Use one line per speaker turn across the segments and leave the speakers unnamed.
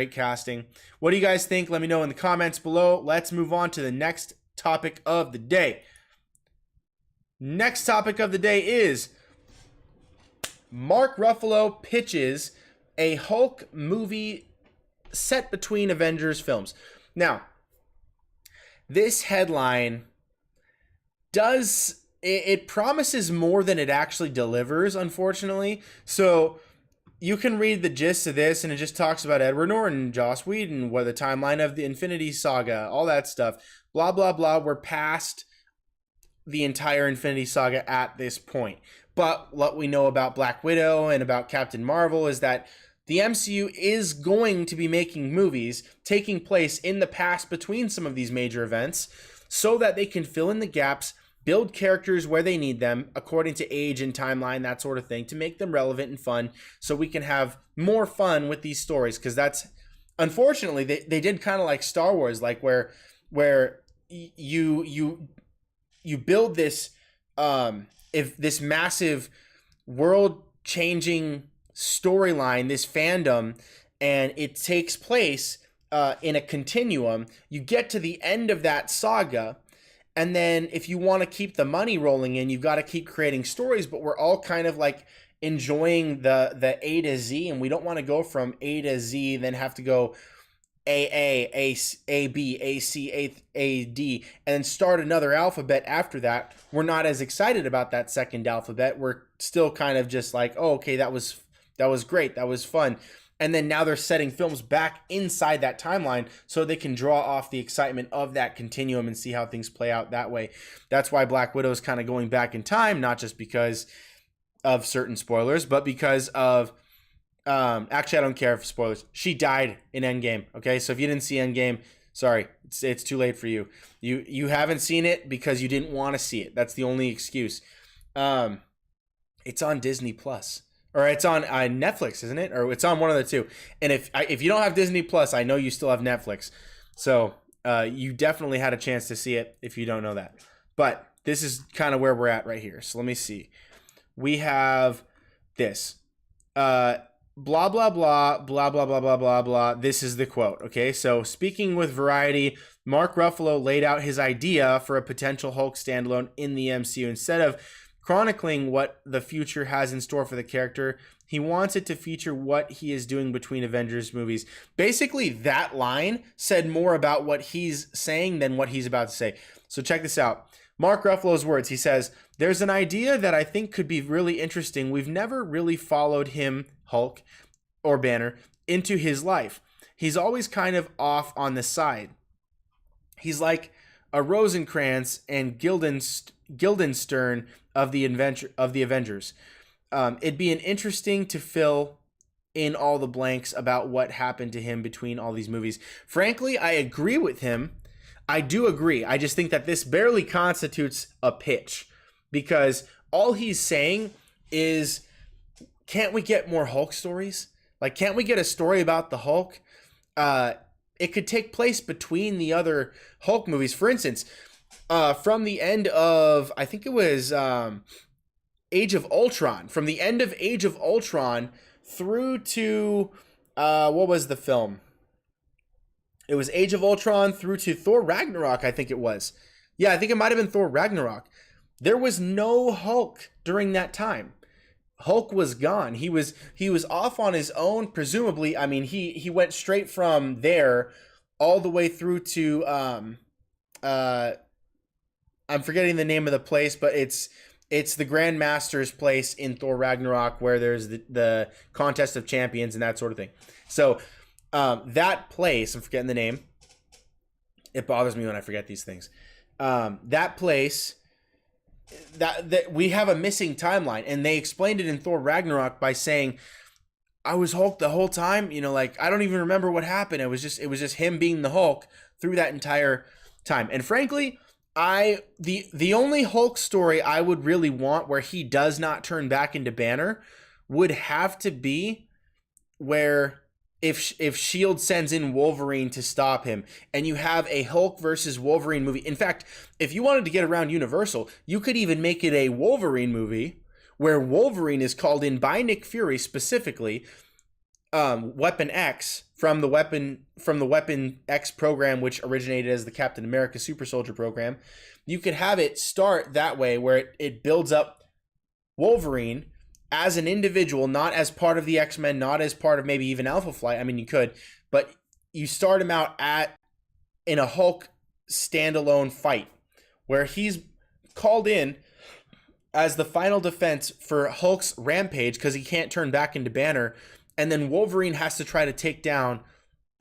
Great casting. What do you guys think? Let me know in the comments below. Let's move on to the next topic of the day. Next topic of the day is Mark Ruffalo pitches a Hulk movie set between Avengers films. Now, this headline it promises more than it actually delivers, unfortunately. So you can read the gist of this, and it just talks about Edward Norton, Joss Whedon, what the timeline of the Infinity Saga, all that stuff. Blah, blah, blah. We're past the entire Infinity Saga at this point. But what we know about Black Widow and about Captain Marvel is that the MCU is going to be making movies taking place in the past between some of these major events so that they can fill in the gaps, build characters where they need them according to age and timeline, that sort of thing, to make them relevant and fun so we can have more fun with these stories. Because that's, unfortunately, they did kind of like Star Wars, like where you build this this massive world-changing storyline, this fandom, and it takes place in a continuum. You get to the end of that saga, and then if you want to keep the money rolling in, you've got to keep creating stories, but we're all kind of like enjoying the A to Z, and we don't want to go from A to Z, then have to go A B, A C, A D, and then start another alphabet after that. We're not as excited about that second alphabet. We're still kind of just like, oh, okay, that was great, that was fun. And then now they're setting films back inside that timeline so they can draw off the excitement of that continuum and see how things play out that way. That's why Black Widow is kind of going back in time, not just because of certain spoilers, but because of, actually, I don't care for spoilers. She died in Endgame, okay? So if you didn't see Endgame, sorry, it's too late for you. You haven't seen it because you didn't want to see it. That's the only excuse. It's on Disney Plus. Or it's on Netflix, isn't it? Or it's on one of the two. And if you don't have Disney Plus, I know you still have Netflix. So you definitely had a chance to see it if you don't know that. But this is kind of where we're at right here. So let me see. We have this. Blah, blah, blah, blah, blah, blah, blah, blah, blah. This is the quote, okay? So speaking with Variety, Mark Ruffalo laid out his idea for a potential Hulk standalone in the MCU. Instead of chronicling what the future has in store for the character, he wants it to feature what he is doing between Avengers movies. Basically, that line said more about what he's saying than what he's about to say. So check this out. Mark Ruffalo's words. He says, "There's an idea that I think could be really interesting. We've never really followed him, Hulk, or Banner, into his life. He's always kind of off on the side. He's like a Rosencrantz and Guildenstern of the Avengers. It'd be an interesting to fill in all the blanks about what happened to him between all these movies." Frankly, I agree with him. I do agree. I just think that this barely constitutes a pitch, because all he's saying is, can't we get more Hulk stories? Like, can't we get a story about the Hulk? It could take place between the other Hulk movies. For instance, from the end of, I think it was Age of Ultron. From the end of Age of Ultron through to, what was the film? It was Age of Ultron through to Thor Ragnarok, I think it was. Yeah, I think it might have been Thor Ragnarok. There was no Hulk during that time. Hulk was gone. He was off on his own, presumably. I mean, he went straight from there all the way through to I'm forgetting the name of the place, but it's the Grandmaster's place in Thor Ragnarok, where there's the contest of champions and that sort of thing. So that place, I'm forgetting the name. It bothers me when I forget these things. That place, that we have a missing timeline, and they explained it in Thor Ragnarok by saying, I was Hulk the whole time. You know, like, I don't even remember what happened. It was just him being the Hulk through that entire time. And frankly, the only Hulk story I would really want where he does not turn back into Banner would have to be where if Shield sends in Wolverine to stop him, and you have a Hulk versus Wolverine movie. In fact, if you wanted to get around Universal, you could even make it a Wolverine movie where Wolverine is called in by Nick Fury specifically, Weapon X from the Weapon X program, which originated as the Captain America Super Soldier program. You could have it start that way, where it builds up Wolverine as an individual, not as part of the X-Men, not as part of maybe even Alpha Flight. I mean, you could, but you start him out in a Hulk standalone fight where he's called in as the final defense for Hulk's rampage because he can't turn back into Banner, and then Wolverine has to try to take down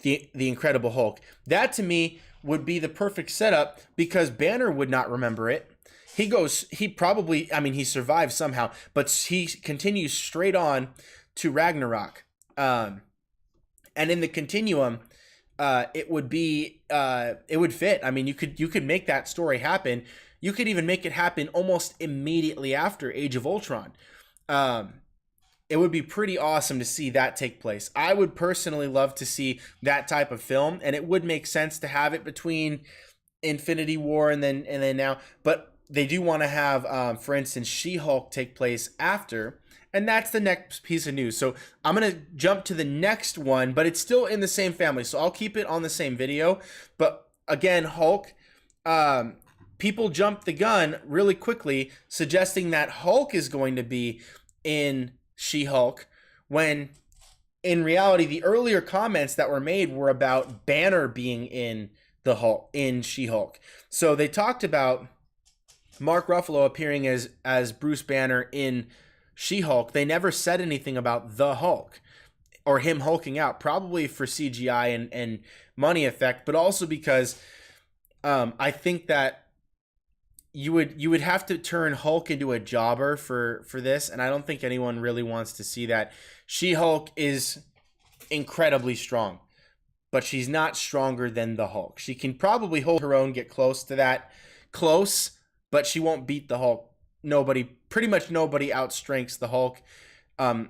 the Incredible Hulk. That to me would be the perfect setup because Banner would not remember it. He probably, I mean, he survives somehow, but he continues straight on to Ragnarok. And in the continuum, it would fit. I mean, you could make that story happen. You could even make it happen almost immediately after Age of Ultron. It would be pretty awesome to see that take place. I would personally love to see that type of film, and it would make sense to have it between Infinity War and then now. But they do want to have, for instance, She-Hulk take place after, and that's the next piece of news. So I'm going to jump to the next one, but it's still in the same family, so I'll keep it on the same video. But again, Hulk, people jumped the gun really quickly, suggesting that Hulk is going to be in She-Hulk, when in reality, the earlier comments that were made were about Banner being in She-Hulk. So they talked about Mark Ruffalo appearing as Bruce Banner in She-Hulk. They never said anything about the Hulk or him hulking out, probably for CGI and money effect, but also because I think that you would have to turn Hulk into a jobber for this, and I don't think anyone really wants to see that. She-Hulk is incredibly strong, but she's not stronger than the Hulk. She can probably hold her own, get close to that, but she won't beat the Hulk. Pretty much nobody outstrengths the Hulk. And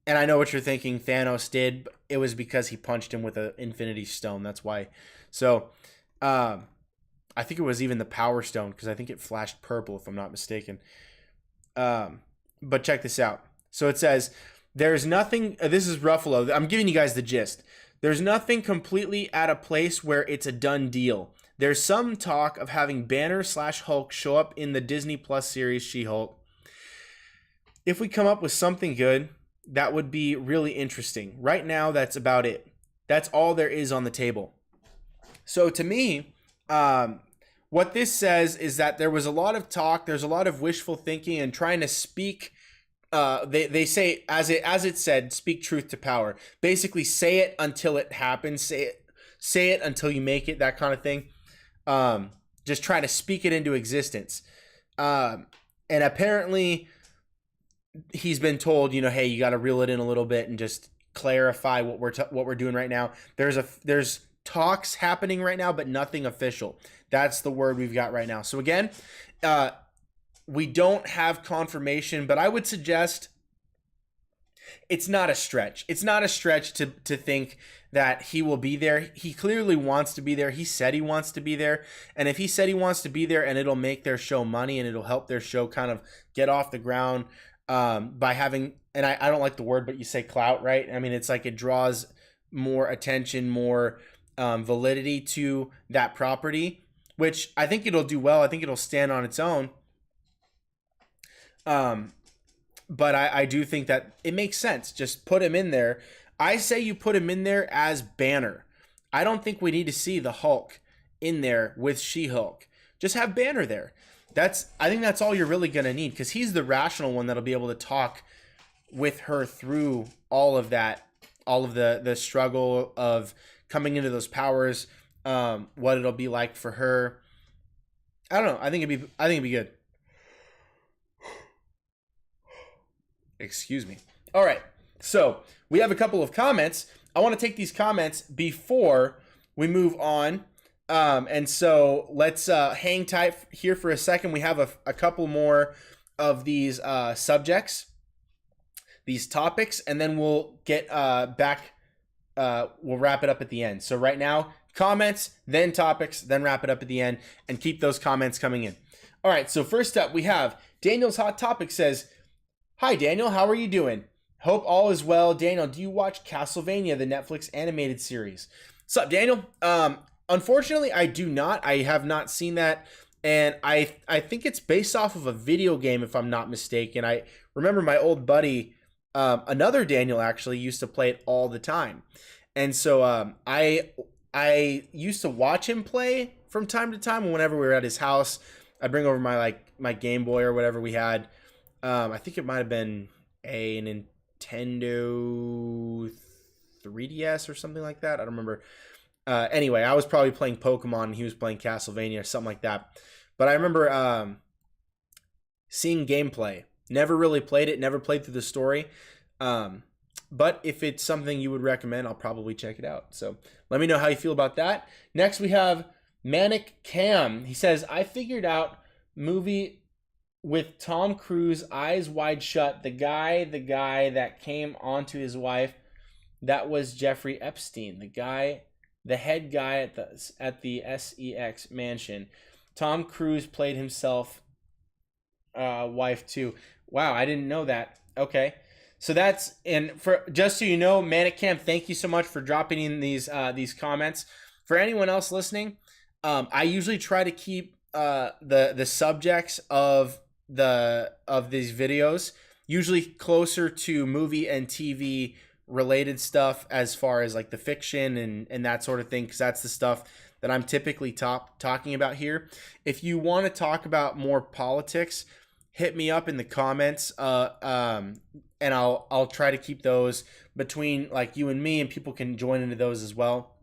I know what you're thinking, Thanos did, but it was because he punched him with an Infinity Stone. That's why. So, I think it was even the Power Stone, because I think it flashed purple, if I'm not mistaken. But check this out. So it says, there's nothing, this is Ruffalo, I'm giving you guys the gist. There's nothing completely at a place where it's a done deal. There's some talk of having Banner/Hulk show up in the Disney Plus series She-Hulk. If we come up with something good, that would be really interesting. Right now, that's about it. That's all there is on the table. So to me, what this says is that there was a lot of talk, there's a lot of wishful thinking and trying to speak. They say, as it said, speak truth to power. Basically, say it until it happens. Say it until you make it. That kind of thing. Just try to speak it into existence. And apparently, he's been told, hey, you got to reel it in a little bit and just clarify what we're doing right now. There's talks happening right now, but nothing official. That's the word we've got right now. So again, we don't have confirmation, but I would suggest it's not a stretch. It's not a stretch to think that he will be there. He clearly wants to be there. He said he wants to be there. And if he said he wants to be there and it'll make their show money and it'll help their show kind of get off the ground by having, and I don't like the word, but you say clout, right? I mean, it's like it draws more attention, more validity to that property, which I think it'll do well. I think it'll stand on its own. But I do think that it makes sense. Just put him in there. I say you put him in there as Banner. I don't think we need to see the Hulk in there with She-Hulk. Just have Banner there. I think that's all you're really going to need, because he's the rational one that'll be able to talk with her through all of that, all of the struggle of coming into those powers, what it'll be like for her. I don't know. I think it'd be good. Excuse me. All right. So we have a couple of comments. I want to take these comments before we move on. And so let's hang tight here for a second. We have a couple more of these subjects, these topics, and then we'll get back. We'll wrap it up at the end. So right now, comments, then topics, then wrap it up at the end, and keep those comments coming in. All right. So first up, we have Daniel's Hot Topic says, "Hi, Daniel. How are you doing? Hope all is well. Daniel, do you watch Castlevania, the Netflix animated series? What's up, Daniel? Unfortunately, I do not. I have not seen that. And I think it's based off of a video game, if I'm not mistaken. I remember my old buddy, another Daniel actually, used to play it all the time. And so I used to watch him play from time to time. Whenever we were at his house, I'd bring over my Game Boy or whatever we had. I think it might have been a Nintendo 3DS or something like that. I don't remember. Anyway, I was probably playing Pokemon and he was playing Castlevania or something like that. But I remember seeing gameplay. Never really played it. Never played through the story. But if it's something you would recommend, I'll probably check it out. So let me know how you feel about that. Next, we have Manic Cam. He says, I figured out movie with Tom Cruise, Eyes Wide Shut. The guy that came onto his wife, that was Jeffrey Epstein. The head guy at the SEX mansion. Tom Cruise played himself wife too. Wow, I didn't know that. Okay. So that's, and for just so you know, Manic Cam, thank you so much for dropping in these comments. For anyone else listening, I usually try to keep the subjects of these videos usually closer to movie and TV related stuff, as far as like the fiction and that sort of thing, because that's the stuff that I'm typically talking about here. If you want to talk about more politics, hit me up in the comments, and I'll try to keep those between like you and me, and people can join into those as well.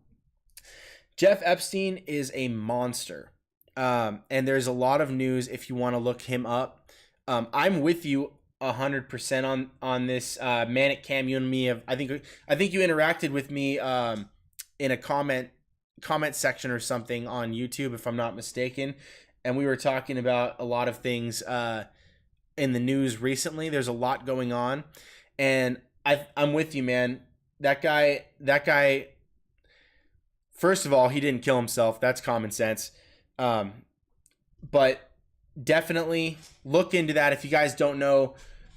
Jeff Epstein is a monster, and there's a lot of news if you want to look him up. I'm with you 100% on this. Manic Cam, you and me have, I think you interacted with me in a comment section or something on YouTube, if I'm not mistaken, and we were talking about a lot of things in the news recently. There's a lot going on, and I'm with you, man. That guy. First of all, he didn't kill himself. That's common sense. But definitely look into that if you guys don't know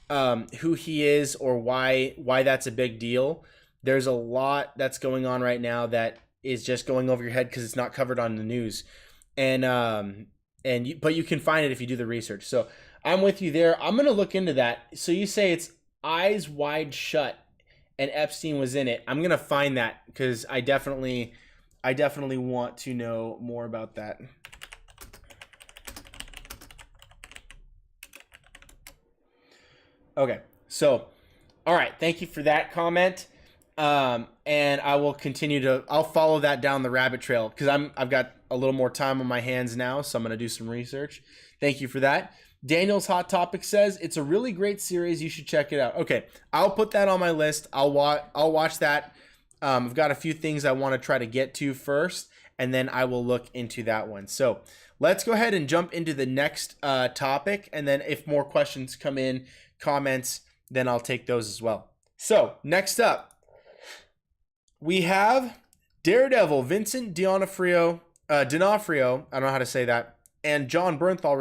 who he is or why that's a big deal. There's a lot that's going on right now that is just going over your head because it's not covered on the news, but you can find it if you do the research. So I'm with you there. I'm gonna look into that. So you say it's Eyes Wide Shut, and Epstein was in it. I'm gonna find that because I definitely want to know more about that. Okay, so all right, thank you for that comment. And I will I'll follow that down the rabbit trail because I've got a little more time on my hands now, so I'm gonna do some research. Thank you for that. Daniel's Hot Topic says it's a really great series. You should check it out. Okay, I'll put that on my list. I'll watch that. I've got a few things I want to try to get to first, and then I will look into that one. So let's go ahead and jump into the next topic, and then if more questions come in, comments, then I'll take those as well. So next up, we have Daredevil, Vincent D'Onofrio, I don't know how to say that, and John Bernthal